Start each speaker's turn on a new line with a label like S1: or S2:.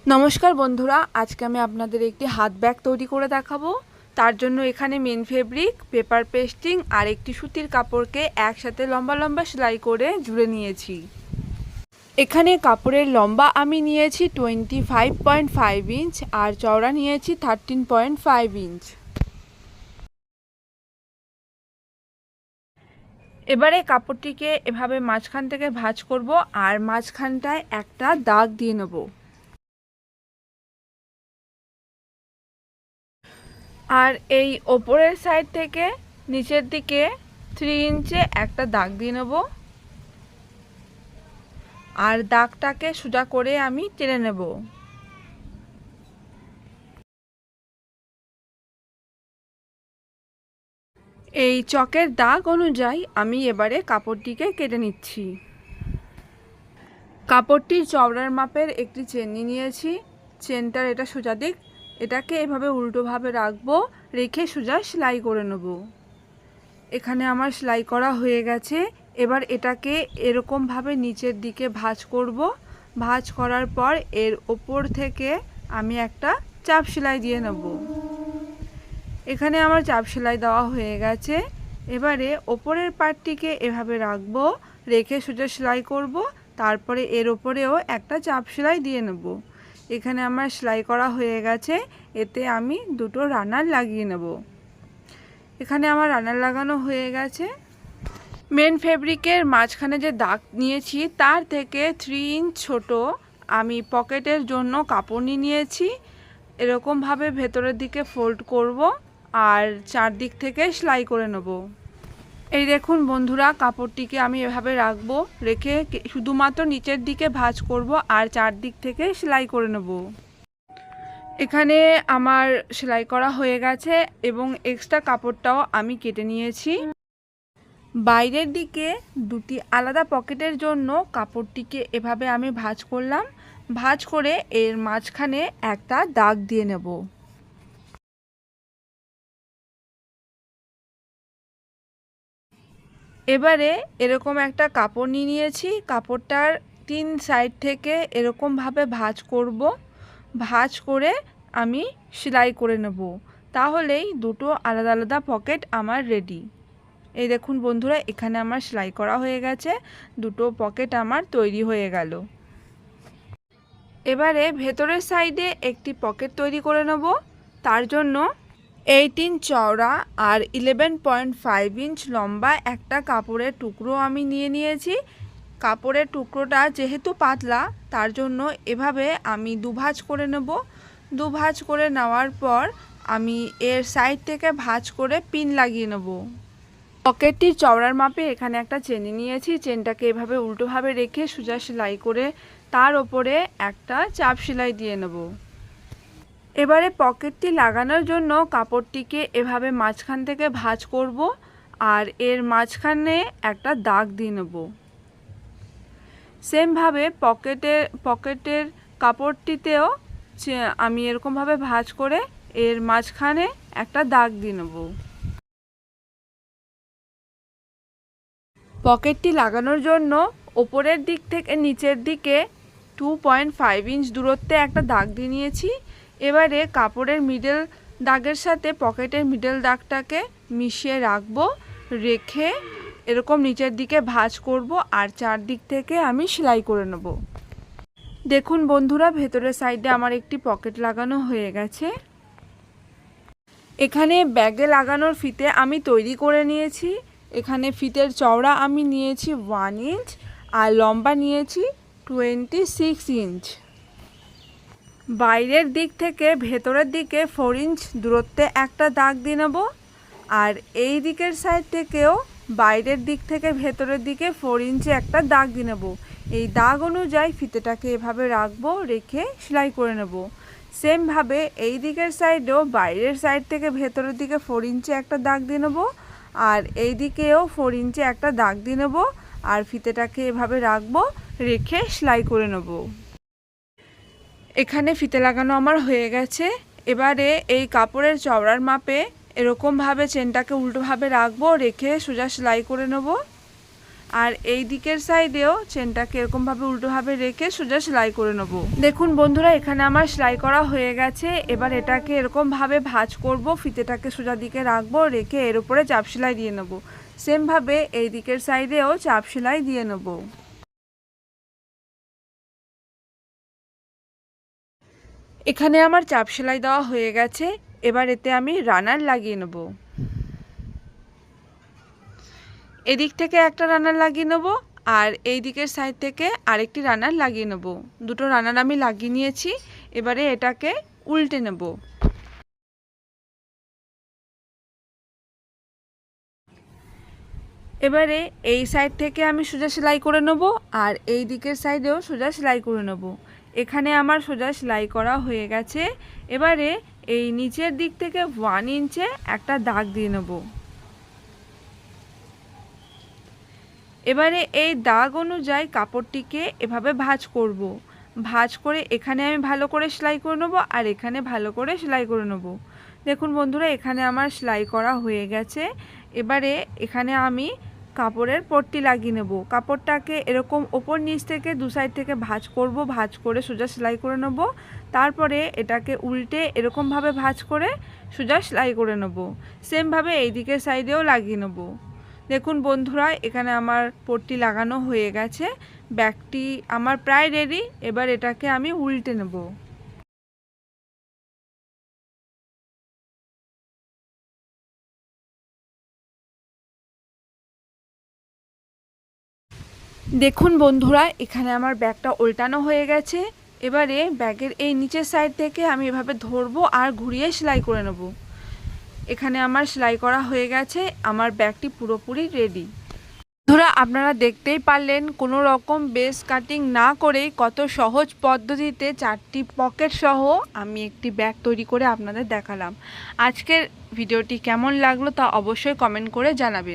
S1: নমস্কার বন্ধুরা, আজকে আমি আপনাদের একটি হাত ব্যাগ তৈরি করে দেখাবো। তার জন্য এখানে মেন ফেব্রিক, পেপার পেস্টিং আর একটি সুতির কাপড়কে একসাথে লম্বা লম্বা সেলাই করে জুড়ে নিয়েছি। এখানে কাপড়ের লম্বা আমি নিয়েছি 25.5 ইঞ্চ আর চওড়া নিয়েছি 13.5 ইঞ্চ। এবারে কাপড়টিকে এভাবে মাঝখান থেকে ভাঁজ করব আর মাঝখানটায় একটা দাগ দিয়ে নেব। আর এই ওপরের সাইড থেকে নিচের দিকে 3 ইঞ্চে একটা দাগ দিয়ে নেব আর দাগটাকে সোজা করে আমি টেনে নেব। এই চকের দাগ অনুযায়ী আমি এবারে কাপড়টিকে কেটে নিচ্ছি। কাপড়টির চওড়ার মাপের একটি চেন নিয়েছি। চেনটার এটা সোজা দিক, এটাকে এভাবে উল্টোভাবে রাখবো, রেখে সোজা সেলাই করে নেব। এখানে আমার সেলাই করা হয়ে গেছে। এবার এটাকে এরকমভাবে নিচের দিকে ভাঁজ করব। ভাঁজ করার পর এর ওপর থেকে আমি একটা চাপ সেলাই দিয়ে নেব। এখানে আমার চাপ সেলাই দেওয়া হয়ে গেছে। এবারে ওপরের পার্টটিকে এভাবে রাখবো, রেখে সোজা সেলাই করব। তারপরে এর ওপরেও একটা চাপ সেলাই দিয়ে নেব। এখানে আমার সেলাই করা হয়ে গেছে। এতে আমি দুটো রানার লাগিয়ে নেব। এখানে আমার রানার লাগানো হয়ে গেছে। মেন ফেব্রিকের মাঝখানে যে দাগ নিয়েছি তার থেকে 3 ইঞ্চ ছোট আমি পকেটের জন্য কাপড় নিয়েছি। এরকমভাবে ভেতরের দিকে ফোল্ড করব আর চারদিক থেকে সেলাই করে নেব। এই দেখুন বন্ধুরা, কাপড়টিকে আমি এভাবে রাখবো, রেখে শুধুমাত্র নিচের দিকে ভাঁজ করব আর চারদিক থেকে সেলাই করে নেব। এখানে আমার সেলাই করা হয়ে গেছে এবং এক্সট্রা কাপড়টাও আমি কেটে নিয়েছি। বাইরের দিকে দুটি আলাদা পকেটের জন্য কাপড়টিকে এভাবে আমি ভাঁজ করলাম। ভাঁজ করে এর মাঝখানে একটা দাগ দিয়ে নেব। এবারে এরকম একটা কাপড় নিয়েছি। কাপড়টার 3 সাইড থেকে এরকমভাবে ভাঁজ করব। ভাঁজ করে আমি সেলাই করে নেব। তাহলেই দুটো আলাদা আলাদা পকেট আমার রেডি। এই দেখুন বন্ধুরা, এখানে আমার সেলাই করা হয়ে গেছে। দুটো পকেট আমার তৈরি হয়ে গেল। এবারে ভেতরের সাইডে একটি পকেট তৈরি করে নেব। তার জন্য 18 চওড়া আর 11.5 ইঞ্চ লম্বা একটা কাপড়ের টুকরো আমি নিয়েছি। কাপড়ের টুকরোটা যেহেতু পাতলা, তার জন্য এভাবে আমি দুভাঁজ করে নেব। দুভাঁজ করে নেওয়ার পর আমি এর সাইড থেকে ভাঁজ করে পিন লাগিয়ে নেব। পকেটটির চওড়ার মাপে এখানে একটা চেন নিয়েছি। চেনটাকে এভাবে উল্টোভাবে রেখে সোজা সেলাই করে তার ওপরে একটা চাপ সেলাই দিয়ে নেব। এবারে পকেটটি লাগানোর জন্য কাপড়টিকে এভাবে মাঝখান থেকে ভাঁজ করব আর এর মাঝখানে একটা দাগ দিয়ে নেব। সেমভাবে পকেটের কাপড়টিতেও আমি এরকমভাবে ভাঁজ করে এর মাঝখানে একটা দাগ দিয়ে নেব। পকেটটি লাগানোর জন্য ওপরের দিক থেকে নিচের দিকে 2.5 ইঞ্চ দূরত্বে একটা দাগ দিয়ে নিয়েছি। এবারে কাপড়ের মিডল দাগের সাথে পকেটের মিডল দাগটাকে মিশিয়ে রাখবো, রেখে এরকম নিচের দিকে ভাঁজ করব আর চারদিক থেকে আমি সেলাই করে নেব। দেখুন বন্ধুরা, ভেতরের সাইডে আমার একটি পকেট লাগানো হয়ে গেছে। এখানে ব্যাগে লাগানোর ফিতে আমি তৈরি করে নিয়েছি। এখানে ফিতের চওড়া আমি নিয়েছি 1 ইঞ্চ আর লম্বা নিয়েছি 26 ইঞ্চ। বাইরের দিক থেকে ভেতরের দিকে 4 ইঞ্চ দূরত্বে একটা দাগ দিয়ে নেব আর এই দিকের সাইড থেকেও বাইরের দিক থেকে ভেতরের দিকে 4 ইঞ্চে একটা দাগ দিয়ে নেব। এই দাগ অনুযায়ী ফিতেটাকে এভাবে রাখবো, রেখে সেলাই করে নেব। সেমভাবে এই দিকের সাইডেও বাইরের সাইড থেকে ভেতরের দিকে 4 ইঞ্চে একটা দাগ দিয়ে নেব আর এই দিকেও 4 ইঞ্চে একটা দাগ দিয়ে নেব আর ফিতেটাকে এভাবে রাখবো, রেখে সেলাই করে নেব। এখানে ফিতে লাগানো আমার হয়ে গেছে। এবারে এই কাপড়ের চওড়ার মাপে এরকমভাবে চেনটাকে উল্টোভাবে রাখবো, রেখে সোজা সেলাই করে নেব। আর এই দিকের সাইডেও চেনটাকে এরকমভাবে উল্টোভাবে রেখে সোজা সেলাই করে নেব। দেখুন বন্ধুরা, এখানে আমার সেলাই করা হয়ে গেছে। এবার এটাকে এরকমভাবে ভাঁজ করব, ফিতেটাকে সোজা দিকে রাখবো, রেখে এর উপরে চাপ সেলাই দিয়ে নেব। সেমভাবে এই দিকের সাইডেও চাপ সেলাই দিয়ে নেব। এখানে আমার চাপ সেলাই দেওয়া হয়ে গেছে। এবার এতে আমি রানার লাগিয়ে নেব। এদিক থেকে একটা রানার লাগিয়ে নেব আর এই দিকের সাইড থেকে আরেকটি রানার লাগিয়ে নেব। দুটো রানার আমি লাগিয়ে নিয়েছি। এবারে এটাকে উল্টে নেব। এবারে এই সাইড থেকে আমি সোজা সেলাই করে নেব আর এই দিকের সাইডেও সোজা সেলাই করে নেব। এখানে আমার সোজা সেলাই করা হয়ে গেছে। এবারে এই নিচের দিক থেকে 1 ইঞ্চে একটা দাগ দিয়ে নেব। এবারে এই দাগ অনুযায়ী কাপড়টিকে এভাবে ভাঁজ করব। ভাঁজ করে এখানে আমি ভালো করে সেলাই করে নেব আর এখানে ভালো করে সেলাই করে নেব। দেখুন বন্ধুরা, এখানে আমার সেলাই করা হয়ে গেছে। এবারে এখানে আমি কাপড়ের পট্টি লাগিয়ে নেব। কাপড়টাকে এরকম ওপর নিচ থেকে দু সাইড থেকে ভাঁজ করব, ভাঁজ করে সোজা সেলাই করে নেব। তারপরে এটাকে উল্টে এরকমভাবে ভাঁজ করে সোজা সেলাই করে নেব। সেমভাবে এই দিকের সাইডেও লাগিয়ে নেব। দেখুন বন্ধুরা, এখানে আমার পট্টি লাগানো হয়ে গেছে। ব্যাগটি আমার প্রায় রেডি। এবার এটাকে আমি উল্টে নেব। দেখুন বন্ধুরা, এখানে আমার ব্যাগটা উল্টানো হয়ে গেছে। এবারে ব্যাগের এই নিচের সাইড থেকে আমি এভাবে ধরবো আর ঘুরিয়ে সেলাই করে নেব। এখানে আমার সেলাই করা হয়ে গেছে। আমার ব্যাগটি পুরোপুরি রেডি। বন্ধুরা, আপনারা দেখতেই পারলেন কোনো রকম বেস কাটিং না করেই কত সহজ পদ্ধতিতে 4টি পকেট সহ আমি একটি ব্যাগ তৈরি করে আপনাদের দেখালাম। আজকের ভিডিওটি কেমন লাগলো তা অবশ্যই কমেন্ট করে জানাবেন।